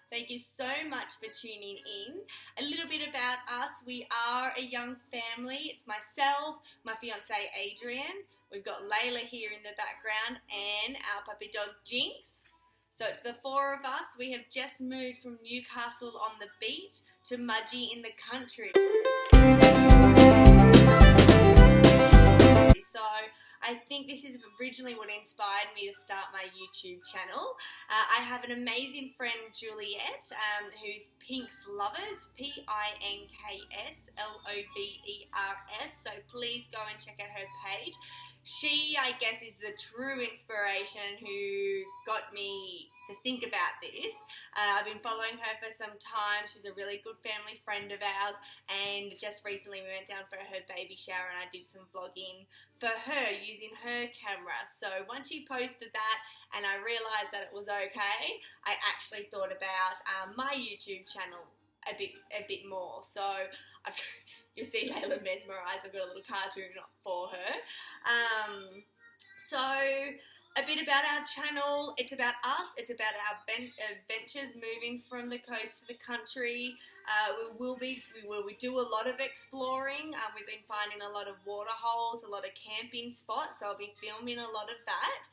Thank you so much for tuning in. A little bit about us. We are a young family. It's myself, my fiance Adrian. We've got Laila here in the background and our puppy dog Jynx. So it's the four of us. We have just moved from Newcastle on the beach to Mudgee in the country. So I think this is originally what inspired me to start my YouTube channel. I have an amazing friend, Juliet, who's Pink's Lovers, Pinks Lovers, so please go and check out her page. She, I guess, is the true inspiration who got me to think about this. I've been following her for some time. She's a really good family friend of ours, and just recently we went down for her baby shower and I did some vlogging for her using her camera. So once she posted that and I realised that it was okay, I actually thought about my YouTube channel a bit more. So you'll see Laila mesmerised. I've got a little cartoon for her. So a bit about our channel. It's about us. It's about our adventures moving from the coast to the country. We do a lot of exploring. We've been finding a lot of water holes, a lot of camping spots, so I'll be filming a lot of that.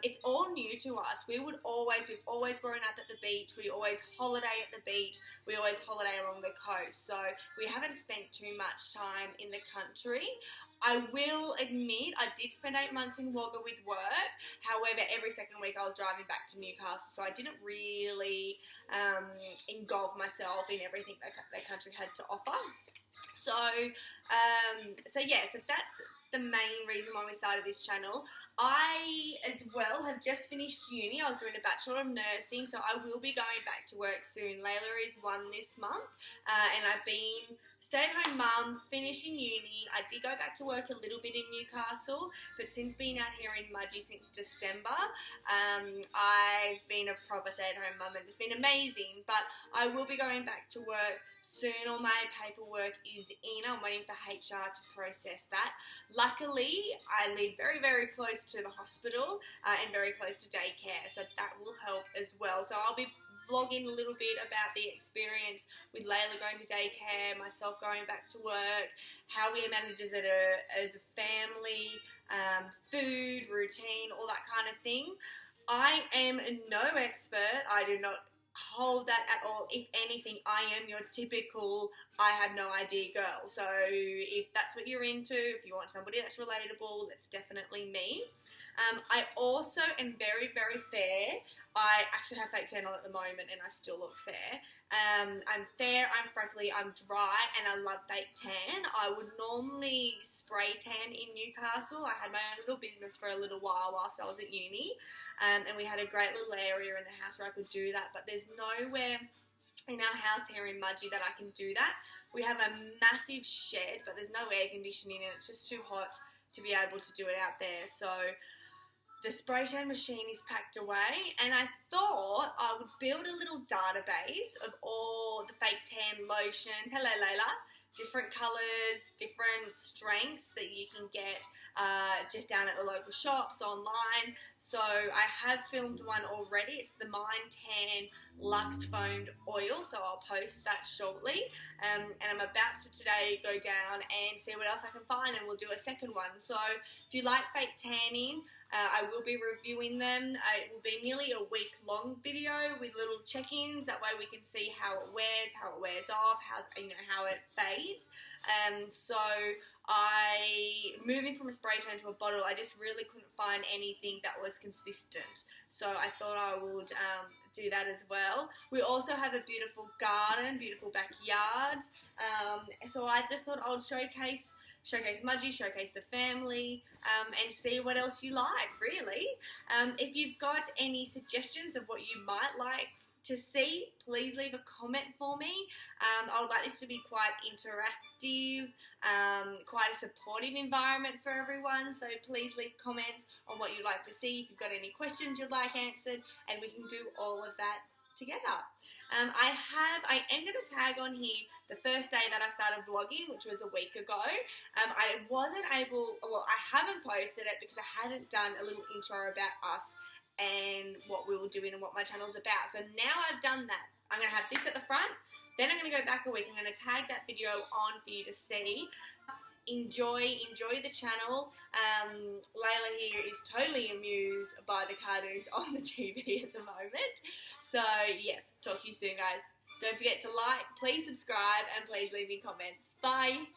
It's all new to us. We've always grown up at the beach. We always holiday at the beach. We always holiday along the coast, so we haven't spent too much time in the country. I will admit I did spend 8 months in Wagga with work. However, every second week I was driving back to Newcastle, so I didn't engulf myself in everything that the country had to offer. So that's the main reason why we started this channel. I, as well, have just finished uni. I was doing a Bachelor of Nursing, so I will be going back to work soon. Laila is 1 this month, and I've been stay-at-home mum, finishing uni. I did go back to work a little bit in Newcastle, but since being out here in Mudgee since December, I've been a proper stay-at-home mum, and it's been amazing. But I will be going back to work soon. All my paperwork is in. I'm waiting for HR to process that. Luckily, I live very, very close to the hospital and very close to daycare, so that will help as well. So I'll be vlogging a little bit about the experience with Laila going to daycare, myself going back to work, how we manage as a family, food, routine, all that kind of thing. I am no expert. I do not hold that at all. If anything, I am your typical I have no idea girl. So if that's what you're into, if you want somebody that's relatable, that's definitely me. I also am very, very fair. I actually have fake tan on at the moment and I still look fair. I'm fair, I'm freckly, I'm dry, and I love fake tan. I would normally spray tan in Newcastle. I had my own little business for a little while whilst I was at uni, and we had a great little area in the house where I could do that, but there's nowhere in our house here in Mudgee that I can do that. We have a massive shed, but there's no air conditioning and it's just too hot to be able to do it out there. So the spray tan machine is packed away, and I thought I would build a little database of all the fake tan lotions. Hello, Laila. Different colours, different strengths that you can get just down at the local shops, online. So I have filmed one already. It's the Mind Tan Luxe Foamed Oil, so I'll post that shortly. And I'm about to today go down and see what else I can find, and we'll do a second one. So if you like fake tanning, I will be reviewing them. It will be nearly a week-long video with little check-ins. That way we can see how it wears off, how it fades. So moving from a spray tan to a bottle, I just really couldn't find anything that was consistent. So I thought I would do that as well. We also have a beautiful garden, beautiful backyards. So I just thought I would showcase Mudgee, showcase the family, and see what else you like, really. If you've got any suggestions of what you might like to see, please leave a comment for me. I would like this to be quite interactive, quite a supportive environment for everyone, so please leave comments on what you'd like to see, if you've got any questions you'd like answered, and we can do all of that together. I am going to tag on here the first day that I started vlogging, which was a week ago. I haven't posted it because I hadn't done a little intro about us and what we were doing and what my channel's about. So now I've done that. I'm going to have this at the front, then I'm going to go back a week. I'm going to tag that video on for you to see. Enjoy the channel. Laila here is totally amused by the cartoons on the TV at the moment. So yes, talk to you soon, guys. Don't forget to like, please subscribe, and please leave me comments. Bye.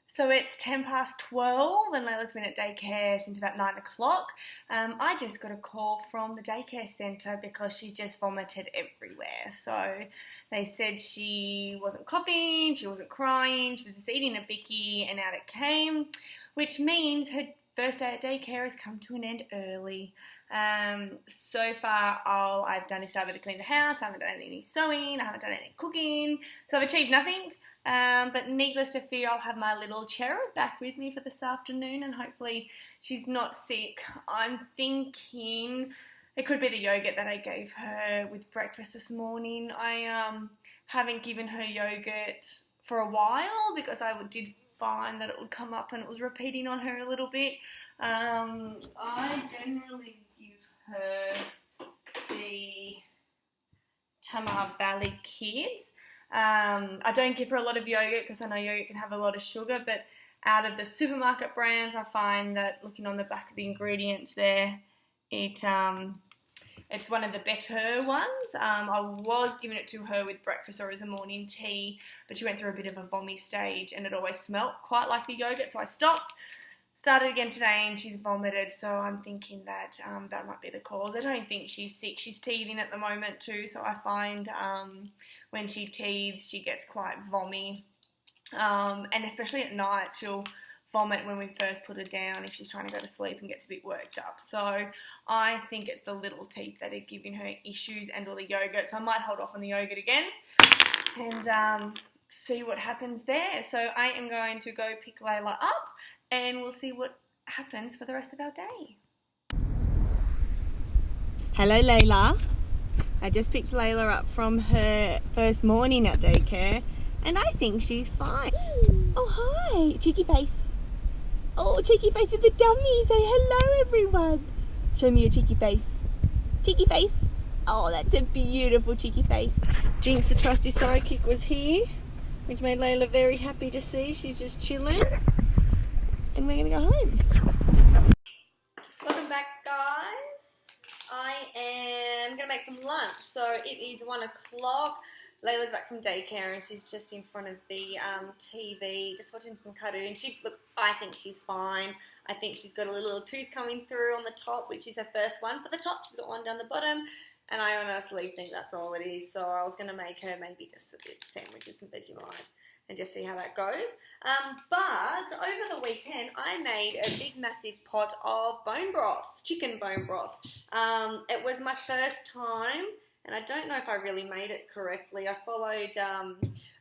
So it's 12 and Laila's been at daycare since about 9 o'clock. I just got a call from the daycare centre because she's just vomited everywhere. So they said she wasn't coughing, she wasn't crying, she was just eating a bicky, and out it came, which means her first day at daycare has come to an end early. So far all I've done is started to clean the house. I haven't done any sewing, I haven't done any cooking, so I've achieved nothing. But needless to fear, I'll have my little cherub back with me for this afternoon, and hopefully she's not sick. I'm thinking it could be the yogurt that I gave her with breakfast this morning. I haven't given her yogurt for a while because I did find that it would come up and it was repeating on her a little bit. I generally give her the Tamar Valley Kids. I don't give her a lot of yogurt because I know yogurt can have a lot of sugar, but out of the supermarket brands, I find that looking on the back of the ingredients there, it's one of the better ones. I was giving it to her with breakfast or as a morning tea, but she went through a bit of a vommy stage and it always smelt quite like the yogurt, so I stopped. Started again today and she's vomited, so I'm thinking that that might be the cause. I don't think she's sick. She's teething at the moment too, so I find when she teethes she gets quite vommy, and especially at night she'll vomit when we first put her down if she's trying to go to sleep and gets a bit worked up. So I think it's the little teeth that are giving her issues and all the yogurt, so I might hold off on the yogurt again and see what happens there. So I am going to go pick Laila up and we'll see what happens for the rest of our day. Hello Laila. I just picked Laila up from her first morning at daycare and I think she's fine. Oh hi, cheeky face. Oh, cheeky face with the dummy. Say hello everyone. Show me your cheeky face. Cheeky face. Oh, that's a beautiful cheeky face. Jynx, the trusty sidekick, was here, which made Laila very happy to see. She's just chilling. And we're going to go home. Welcome back, guys. I am going to make some lunch. So it is 1 o'clock. Laila's back from daycare and she's just in front of the TV, just watching some cartoons. Look, I think she's fine. I think she's got a little tooth coming through on the top, which is her first one for the top. She's got one down the bottom. And I honestly think that's all it is. So I was going to make her maybe just a bit of sandwiches and Vegemite and just see how that goes. But over the weekend, I made a big, massive pot of bone broth, chicken bone broth. It was my first time, and I don't know if I really made it correctly. I followed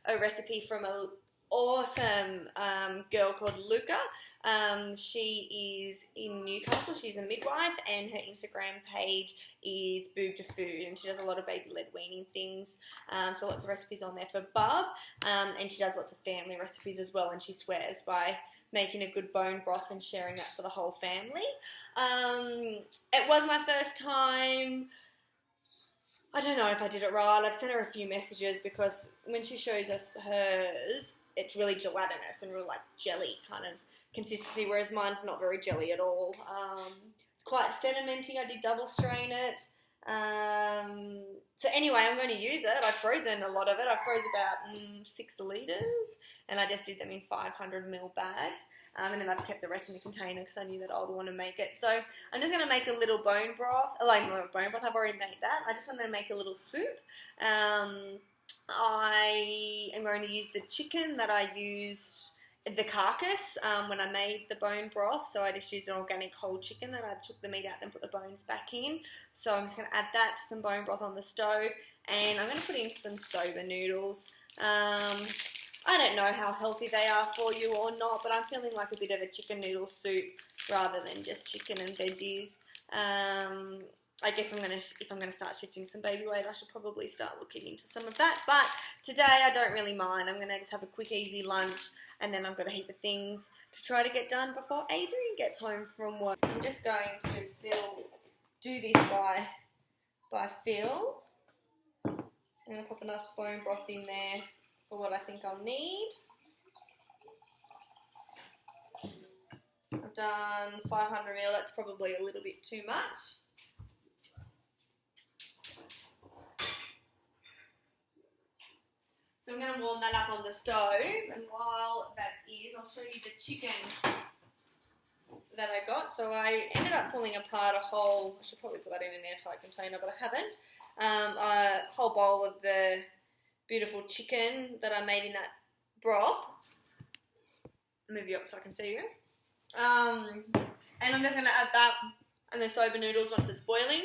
a recipe from an awesome girl called Luca. She is in Newcastle. She's a midwife, and her Instagram page is Boob to Food, and she does a lot of baby-led weaning things. So lots of recipes on there for Bub, and she does lots of family recipes as well, and she swears by making a good bone broth and sharing that for the whole family. It was my first time. I don't know if I did it right. I've sent her a few messages because when she shows us hers, it's really gelatinous and real like jelly kind of consistency, whereas mine's not very jelly at all. It's quite sedimenty. I did double strain it. So anyway, I'm going to use it. I've frozen a lot of it. I froze about 6 litres, and I just did them in 500ml bags. And then I've kept the rest in a container because I knew that I would want to make it. So I'm just going to make a little bone broth. Like, not bone broth, I've already made that. I just want to make a little soup. I am going to use the chicken that I used, the carcass, when I made the bone broth. So I just used an organic whole chicken that I took the meat out and put the bones back in. So I'm just going to add that to some bone broth on the stove. And I'm going to put in some soba noodles. I don't know how healthy they are for you or not, but I'm feeling like a bit of a chicken noodle soup rather than just chicken and veggies. I guess if I'm gonna start shifting some baby weight, I should probably start looking into some of that. But today I don't really mind. I'm gonna just have a quick, easy lunch, and then I've got a heap of things to try to get done before Adrian gets home from work. I'm just going to do this by feel. I'm gonna pop enough bone broth in there for what I think I'll need. I've done 500 ml. That's probably a little bit too much. So I'm going to warm that up on the stove, and while that is, I'll show you the chicken that I got. So I ended up pulling apart a whole, I should probably put that in an airtight container, but I haven't, a whole bowl of the beautiful chicken that I made in that broth. Move you up so I can see you. And I'm just going to add that and the soba noodles once it's boiling.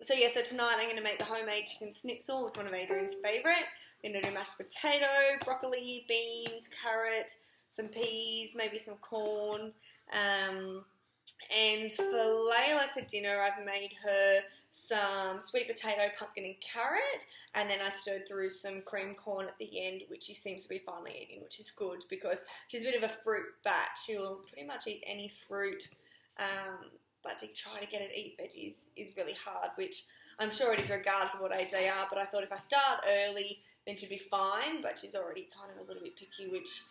So yeah, so tonight I'm going to make the homemade chicken schnitzel. It's one of Adrian's favourite. I'm going to do mashed potato, broccoli, beans, carrot, some peas, maybe some corn. And for Layla for dinner, I've made her some sweet potato, pumpkin and carrot, and then I stirred through some cream corn at the end, which she seems to be finally eating, which is good because she's a bit of a fruit bat. She'll pretty much eat any fruit, but to try to get her to eat veggies is really hard, which I'm sure it is regardless of what age they are, but I thought if I start early, then she'd be fine, but she's already kind of a little bit picky, which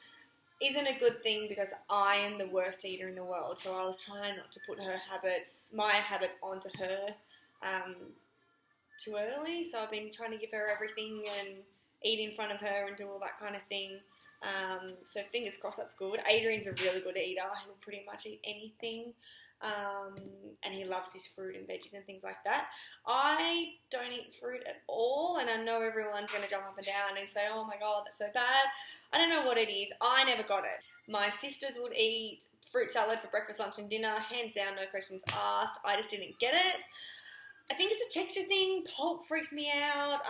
isn't a good thing because I am the worst eater in the world, so I was trying not to put my habits onto her too early, so I've been trying to give her everything and eat in front of her and do all that kind of thing, so fingers crossed that's good. Adrian's a really good eater. He'll pretty much eat anything, and he loves his fruit and veggies and things like that. I don't eat fruit at all, and I know everyone's going to jump up and down and say, oh my god, that's so bad. I don't know what it is. I never got it. My sisters would eat fruit salad for breakfast, lunch and dinner, hands down, no questions asked. I just didn't get it. I think it's a texture thing. Pulp freaks me out.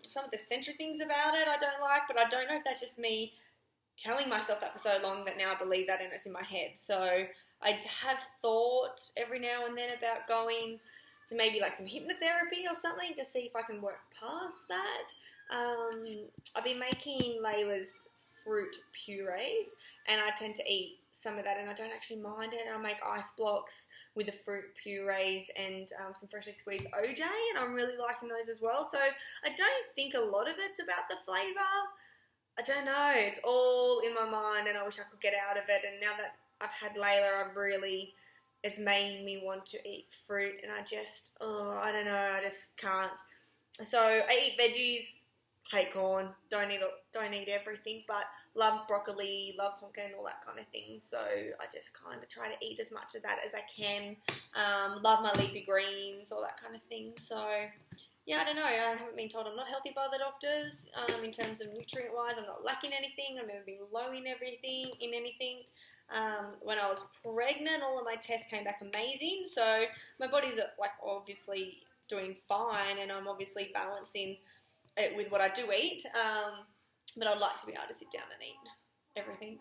Some of the century things about it I don't like, but I don't know if that's just me telling myself that for so long that now I believe that and it's in my head. So I have thought every now and then about going to maybe like some hypnotherapy or something to see if I can work past that. I've been making Layla's fruit purees, and I tend to eat some of that, and I don't actually mind it. I make ice blocks with the fruit purees and some freshly squeezed OJ, and I'm really liking those as well. So I don't think a lot of it's about the flavour. I don't know. It's all in my mind, and I wish I could get out of it. And now that I've had Layla, it's made me want to eat fruit, and I don't know, I just can't. So I eat veggies, hate corn, don't eat everything, but love broccoli, love pumpkin, all that kind of thing. So I just kind of try to eat as much of that as I can. Love my leafy greens, all that kind of thing. So yeah, I don't know. I haven't been told I'm not healthy by the doctors. In terms of nutrient-wise, I'm not lacking anything. I've never been low in anything. When I was pregnant, all of my tests came back amazing. So my body's like obviously doing fine, and I'm obviously balancing it with what I do eat. But I'd like to be able to sit down and eat everything.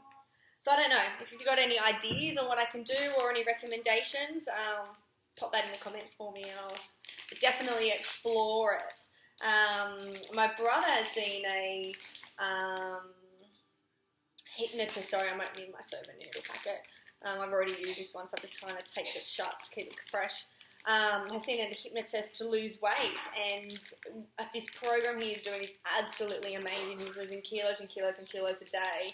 So I don't know if you've got any ideas on what I can do or any recommendations. Pop that in the comments for me, and I'll definitely explore it. My brother has seen a hypnotist. Sorry, I'm opening my soba noodle packet. I've already used this one, so I'm just trying to tape it shut to keep it fresh. Has seen a hypnotist to lose weight, and this program he is doing is absolutely amazing. He's losing kilos and kilos and kilos a day.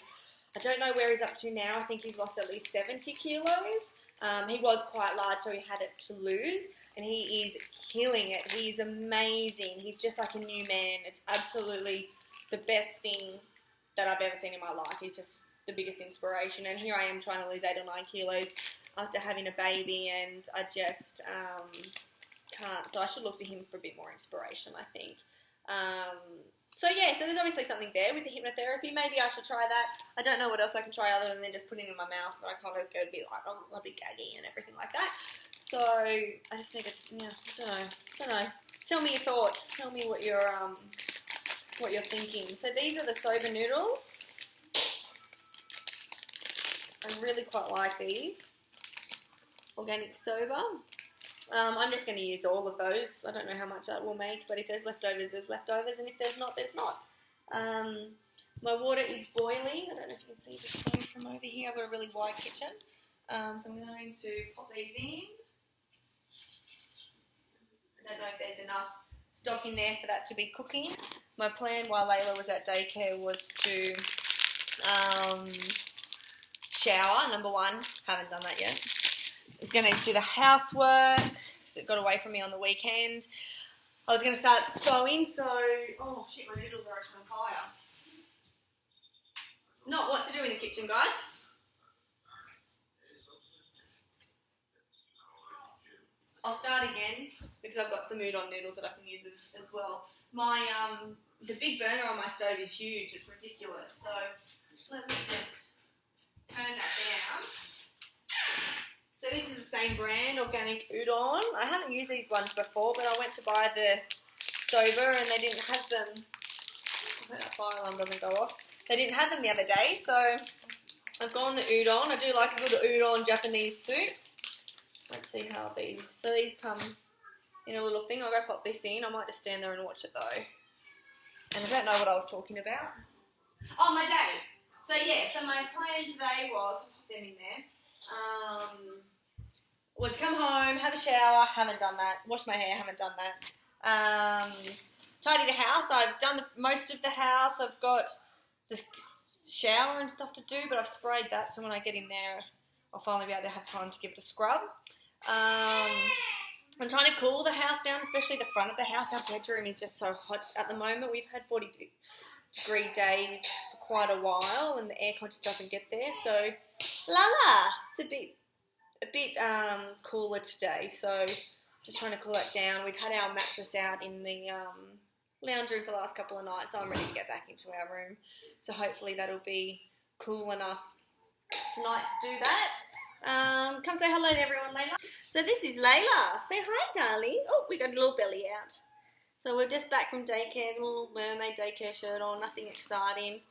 I don't know where he's up to now. I think he's lost at least 70 kilos. He was quite large, so he had it to lose, and he is killing it. He's amazing. He's just like a new man. It's absolutely the best thing that I've ever seen in my life. He's just the biggest inspiration, and here I am trying to lose 8 or 9 kilos after having a baby, and I just can't. So I should look to him for a bit more inspiration, I think. So yeah, so there's obviously something there with the hypnotherapy. Maybe I should try that. I don't know what else I can try other than just putting it in my mouth, but I kind of go a bit like, I'll be gaggy and everything like that. So I just need to, I don't know. Tell me your thoughts. Tell me what you're thinking. So these are the soba noodles. I really quite like these. Organic soba. I'm just going to use all of those. I don't know how much that will make, but if there's leftovers, there's leftovers, and if there's not, there's not. My water is boiling. I don't know if you can see the stove from over here. I've got a really wide kitchen. So I'm going to pop these in. I don't know if there's enough stock in there for that to be cooking. My plan while Layla was at daycare was to shower, number one. Haven't done that yet. I was going to do the housework because it got away from me on the weekend. I was going to start sewing, so... Oh, shit, my noodles are actually on fire. Not what to do in the kitchen, guys. I'll start again because I've got some udon noodles that I can use as well. My the big burner on my stove is huge. It's ridiculous. So let me just turn that down. So this is the same brand, organic udon. I haven't used these ones before, but I went to buy the soba and they didn't have them. I hope that fire alarm doesn't go off. They didn't have them the other day, so I've gone the udon. I do like a good udon Japanese soup. Let's see how these... So these come in a little thing. I'll go pop this in. I might just stand there and watch it though. And I don't know what I was talking about. Oh, my day. So yeah, so my plan today was... I'll put them in there. Was come home, have a shower, haven't done that. Wash my hair, haven't done that. Tidy the house. I've done most of the house. I've got the shower and stuff to do, but I've sprayed that, so when I get in there, I'll finally be able to have time to give it a scrub. I'm trying to cool the house down, especially the front of the house. Our bedroom is just so hot at the moment. We've had 40-degree days for quite a while, and the aircon just doesn't get there. So, it's a bit cooler today. So, just trying to cool that down. We've had our mattress out in the lounge room for the last couple of nights, so I'm ready to get back into our room. So hopefully that'll be cool enough tonight to do that. Come say hello to everyone, Layla. So this is Layla. Say hi, darling. Oh, we got a little belly out. So we're just back from daycare, little mermaid daycare shirt on, nothing exciting.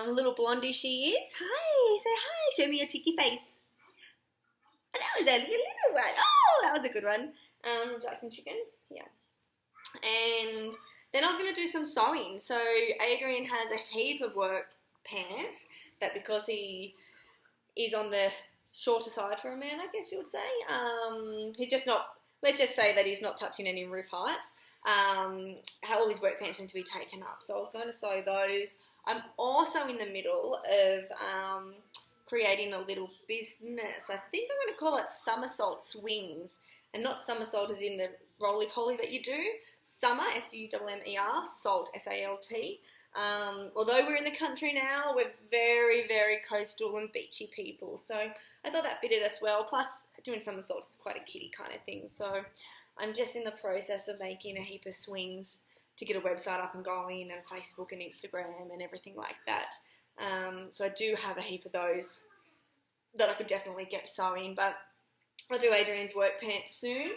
Little blondie she is. Hi, say hi. Show me your cheeky face. And that was only a little one. Oh, that was a good one. Would you like some chicken? Yeah. And then I was going to do some sewing. So Adrian has a heap of work pants that because he is on the shorter side for a man, I guess you would say. He's just not, let's just say that he's not touching any roof heights. All his work pants need to be taken up. So I was going to sew those. I'm also in the middle of creating a little business. I think I'm going to call it Somersault Swings. And not somersault as in the roly-poly that you do. Summer, S-U-M-M-E-R, salt, S-A-L-T. Although we're in the country now, we're very, very coastal and beachy people. So I thought that fitted us well. Plus, doing somersaults is quite a kiddie kind of thing. So I'm just in the process of making a heap of swings to get a website up and going, and Facebook and Instagram and everything like that. So I do have a heap of those that I could definitely get sewing, but I'll do Adrian's work pants soon.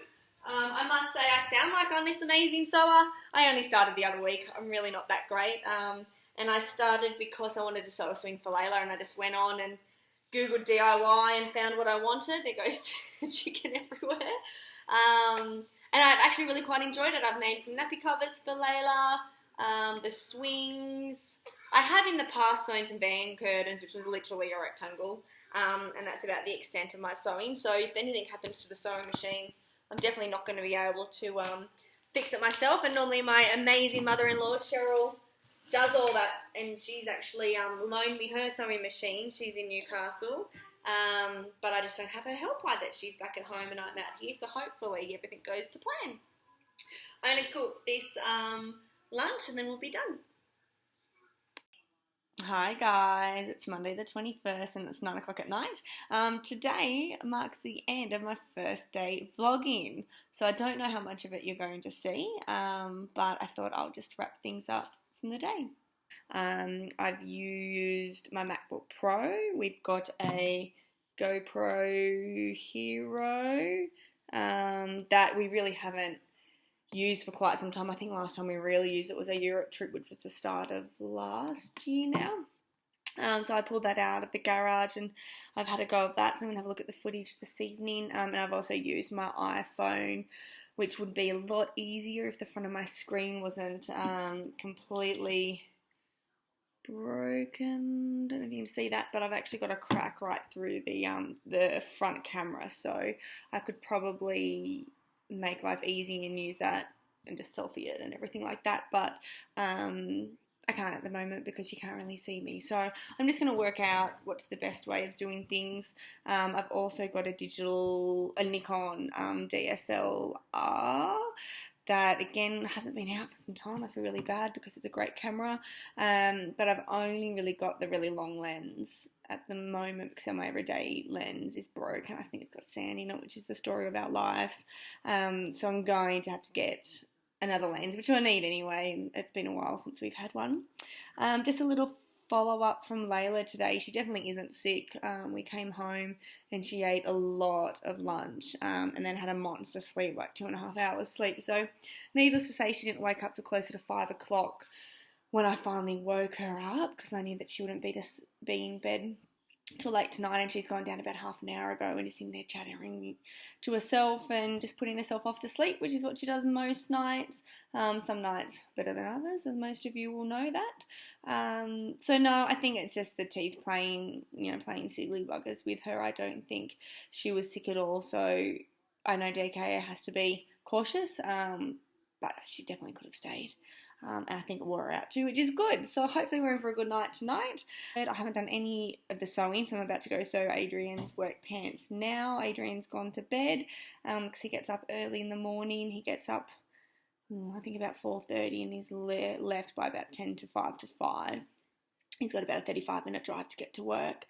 I must say I sound like I'm this amazing sewer. I only started the other week. I'm really not that great. And I started because I wanted to sew a swing for Layla, and I just went on and Googled DIY and found what I wanted. There goes chicken everywhere. And I've actually really quite enjoyed it. I've made some nappy covers for Layla, the swings. I have in the past sewn some band curtains, which was literally a rectangle. And that's about the extent of my sewing. So if anything happens to the sewing machine, I'm definitely not going to be able to fix it myself. And normally my amazing mother-in-law, Cheryl, does all that. And she's actually loaned me her sewing machine. She's in Newcastle. But I just don't have her help with it. She's back at home and I'm out here. So hopefully everything goes to plan. I'm going to cook this lunch and then we'll be done. Hi guys, it's Monday the 21st and it's 9 o'clock at night. Today marks the end of my first day vlogging. So I don't know how much of it you're going to see, but I thought I'll just wrap things up from the day. I've used my MacBook Pro. We've got a GoPro Hero that we really haven't used for quite some time. I think last time we really used it was a Europe trip, which was the start of last year now. So I pulled that out of the garage and I've had a go of that. So I'm going to have a look at the footage this evening. And I've also used my iPhone, which would be a lot easier if the front of my screen wasn't completely broken. Don't know if you can see that, but I've actually got a crack right through the front camera. So I could probably make life easy and use that and just selfie it and everything like that. But I can't at the moment because you can't really see me. So I'm just going to work out what's the best way of doing things. I've also got a Nikon DSLR that, again, hasn't been out for some time. I feel really bad because it's a great camera. But I've only really got the really long lens at the moment because my everyday lens is broken. I think it's got sand in it, which is the story of our lives. So I'm going to have to get another lens, which I need anyway. It's been a while since we've had one. Just a little follow-up from Laila today. She definitely isn't sick. We came home and she ate a lot of lunch and then had a monster sleep, like 2.5 hours sleep. So needless to say, she didn't wake up till closer to 5 o'clock when I finally woke her up because I knew that she wouldn't be in bed till late tonight, and she's gone down about half an hour ago and is in there chattering to herself and just putting herself off to sleep, which is what she does most nights. Some nights better than others, as most of you will know that. So no, I think it's just the teeth playing silly buggers with her. I don't think she was sick at all. So I know daycare has to be cautious, but she definitely could have stayed. And I think it wore her out too, which is good. So hopefully we're in for a good night tonight. I haven't done any of the sewing, so I'm about to go sew Adrian's work pants now. Adrian's gone to bed because he gets up early in the morning. He gets up, I think about 4:30, and he's left by about 10 to 5 to 5. He's got about a 35-minute drive to get to work.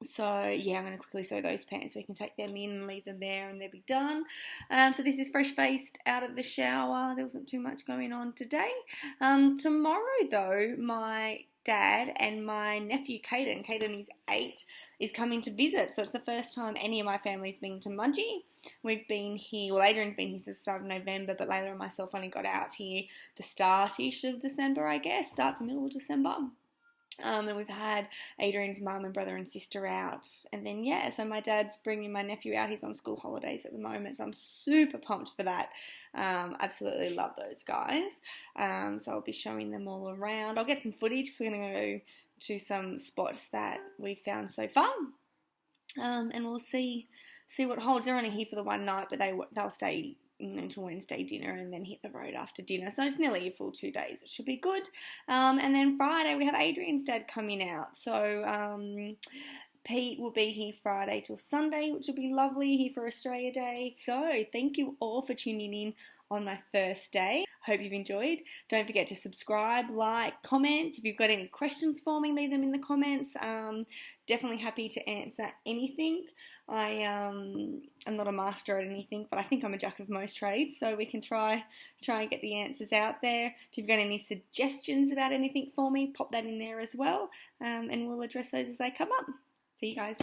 So yeah, I'm going to quickly sew those pants so we can take them in and leave them there and they'll be done. So this is fresh-faced out of the shower. There wasn't too much going on today. Tomorrow though, my dad and my nephew Caden is 8, is coming to visit. So it's the first time any of my family's been to Mudgee. We've been here, well, Adrian's been here since the start of November, but Laila and myself only got out here the start-ish of December, I guess, start to middle of December. And we've had Adrian's mum and brother and sister out. And then, yeah, so my dad's bringing my nephew out. He's on school holidays at the moment, so I'm super pumped for that. Absolutely love those guys. So I'll be showing them all around. I'll get some footage because we're going to go to some spots that we've found so far. And we'll see what holds. They're only here for the one night, but they'll stay until Wednesday dinner and then hit the road after dinner. So it's nearly a full 2 days. It should be good. And then Friday we have Adrian's dad coming out. So Pete will be here Friday till Sunday, which will be lovely, here for Australia Day. So thank you all for tuning in on my first day. Hope you've enjoyed. Don't forget to subscribe, like, comment. If you've got any questions for me, leave them in the comments. Definitely happy to answer anything. I'm not a master at anything, but I think I'm a jack of most trades, so we can try and get the answers out there. If you've got any suggestions about anything for me, pop that in there as well, and we'll address those as they come up. See you guys.